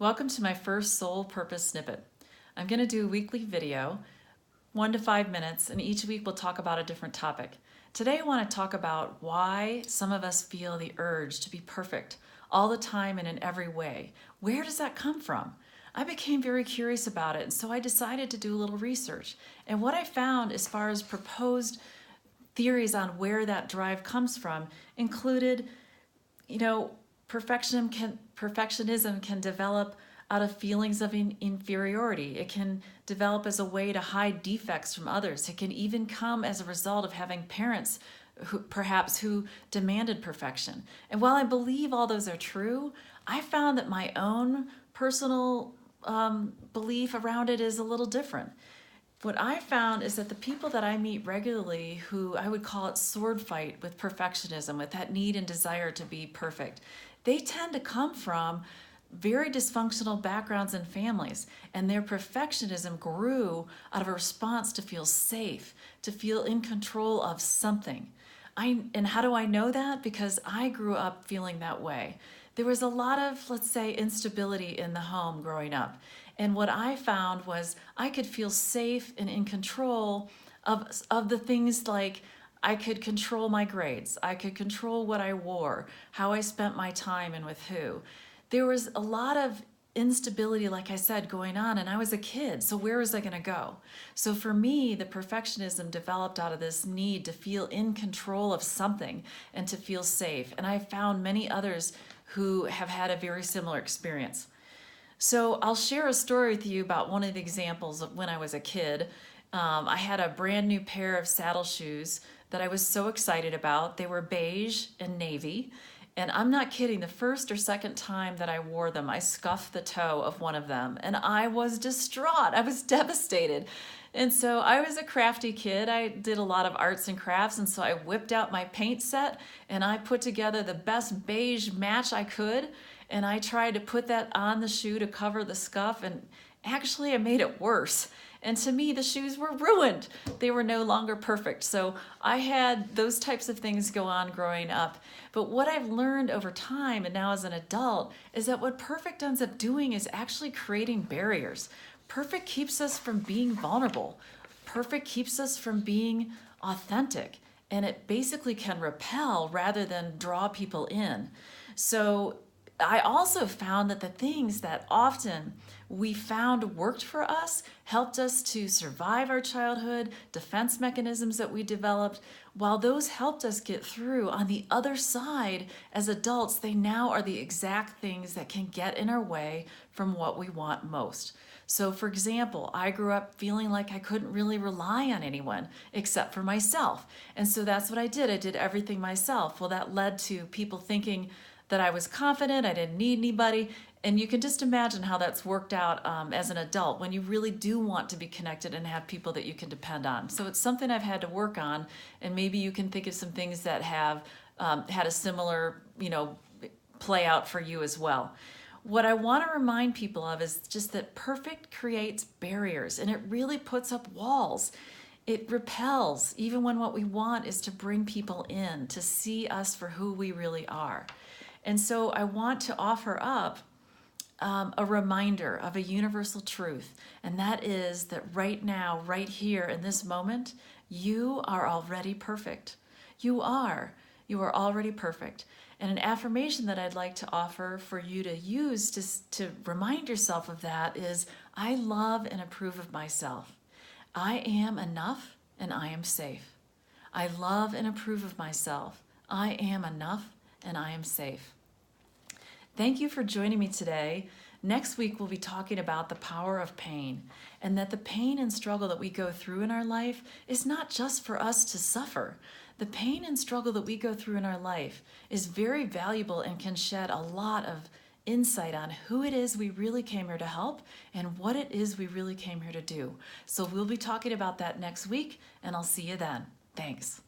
Welcome to my first Soul Purpose Snippet. I'm going to do a weekly video, 1 to 5 minutes, and each week we'll talk about a different topic. Today I want to talk about why some of us feel the urge to be perfect all the time and in every way. Where does that come from? I became very curious about it, and so I decided to do a little research. And what I found as far as proposed theories on where that drive comes from included, perfectionism can develop out of feelings of inferiority. It can develop as a way to hide defects from others. It can even come as a result of having parents who demanded perfection. And while I believe all those are true, I found that my own personal belief around it is a little different. What I found is that the people that I meet regularly who I would call it sword fight with perfectionism, with that need and desire to be perfect, they tend to come from very dysfunctional backgrounds and families, and their perfectionism grew out of a response to feel safe, to feel in control of something. And how do I know that? Because I grew up feeling that way. There was a lot of, let's say, instability in the home growing up. And what I found was I could feel safe and in control of the things like I could control my grades. I could control what I wore, how I spent my time and with who. There was a lot of instability, like I said, going on, and I was a kid, so where was I going to go? So for me, the perfectionism developed out of this need to feel in control of something and to feel safe. And I found many others who have had a very similar experience. So I'll share a story with you about one of the examples of when I was a kid. I had a brand new pair of saddle shoes that I was so excited about. They were beige and navy. And I'm not kidding, the first or second time that I wore them, I scuffed the toe of one of them and I was distraught. I was devastated. And so I was a crafty kid. I did a lot of arts and crafts, and so I whipped out my paint set and I put together the best beige match I could, and I tried to put that on the shoe to cover the scuff, and actually I made it worse. And to me, the shoes were ruined. They were no longer perfect. So I had those types of things go on growing up. But what I've learned over time and now as an adult is that what perfect ends up doing is actually creating barriers. Perfect keeps us from being vulnerable. Perfect keeps us from being authentic. And it basically can repel rather than draw people in. So I also found that the things that often we found worked for us, helped us to survive our childhood, defense mechanisms that we developed, while those helped us get through, on the other side, as adults, they now are the exact things that can get in our way from what we want most. So for example, I grew up feeling like I couldn't really rely on anyone except for myself. And so that's what I did. I did everything myself. Well, that led to people thinking that I was confident, I didn't need anybody. And you can just imagine how that's worked out as an adult when you really do want to be connected and have people that you can depend on. So it's something I've had to work on, and maybe you can think of some things that have had a similar, play out for you as well. What I want to remind people of is just that perfect creates barriers, and it really puts up walls. It repels, even when what we want is to bring people in, to see us for who we really are. And so I want to offer up a reminder of a universal truth, and that is that right now, right here in this moment, you are already perfect. You are. You are already perfect. And an affirmation that I'd like to offer for you to use to remind yourself of that is, I love and approve of myself. I am enough and I am safe. I love and approve of myself. I am enough and I am safe. Thank you for joining me today. Next week, we'll be talking about the power of pain, and that the pain and struggle that we go through in our life is not just for us to suffer. The pain and struggle that we go through in our life is very valuable and can shed a lot of insight on who it is we really came here to help and what it is we really came here to do. So we'll be talking about that next week, and I'll see you then. Thanks.